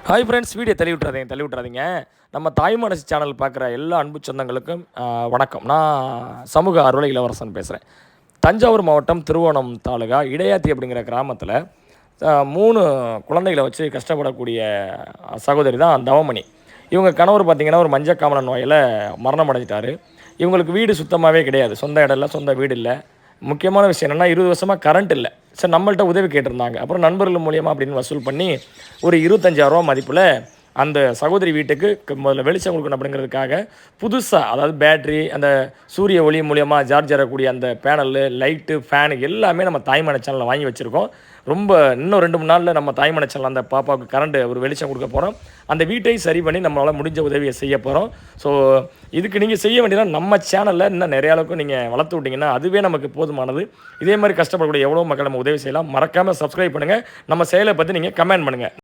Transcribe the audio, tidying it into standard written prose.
Hi friends, video தள்ளி விட்றாதீங்க. நம்ம தாய் மனசு சேனல் பார்க்குற எல்லா அன்பு சொந்தங்களுக்கும் வணக்கம். நான் சமூக ஆர்வல இளவரசன் பேசுகிறேன். தஞ்சாவூர் மாவட்டம் திருவோணம் தாலுகா இடையாத்தி அப்படிங்கிற கிராமத்தில் 3 குழந்தைகளை வச்சு கஷ்டப்படக்கூடிய சகோதரி தான் தவமணி. இவங்க கணவர் பார்த்திங்கன்னா ஒரு மஞ்சக்காமலை நோயில் மரணம் அடைஞ்சிட்டார். இவங்களுக்கு வீடு சுத்தமாகவே கிடையாது. சொந்த இடம் இல்லை, சொந்த வீடு இல்லை. முக்கியமான விஷயம் என்னென்னா 20 வருஷமாக கரண்ட் இல்லை. சரி, நம்மள்ட்ட உதவி கேட்டிருந்தாங்க. அப்புறம் நண்பர்கள் மூலியமாக அப்படின்னு வசூல் பண்ணி ஒரு 25,000 மதிப்பில் அந்த சகோதரி வீட்டுக்கு முதல்ல வெளிச்சம் கொடுக்கணும் அப்படிங்கிறதுக்காக புதுசாக, அதாவது பேட்ரி, அந்த சூரிய ஒளி மூலியமாக சார்ஜ் ஆகக்கூடிய அந்த பேனலு, லைட்டு, ஃபேனு எல்லாமே நம்ம தாய்மான சேனலில் வாங்கி வச்சுருக்கோம். ரொம்ப இன்னும் 2-3 நாளில் நம்ம தாய்மான சேனல் அந்த பாப்பாவுக்கு கரண்ட்டு ஒரு வெளிச்சம் கொடுக்க போகிறோம். அந்த வீட்டை சரி பண்ணி நம்மளால் முடிஞ்ச உதவியை செய்ய போகிறோம். ஸோ இதுக்கு நீங்கள் செய்ய வேண்டியதுனா நம்ம சேனலில் இன்னும் நிறைய அளவுக்கு நீங்கள் வளர்த்து விட்டிங்கன்னா அதுவே நமக்கு போதுமானது. இதே மாதிரி கஷ்டப்படக்கூடிய எவ்வளோ மக்கள் நம்ம உதவி செய்யலாம். மறக்காமல் சப்ஸ்கிரைப் பண்ணுங்கள். நம்ம செயலை பற்றி நீங்கள் கமெண்ட் பண்ணுங்கள்.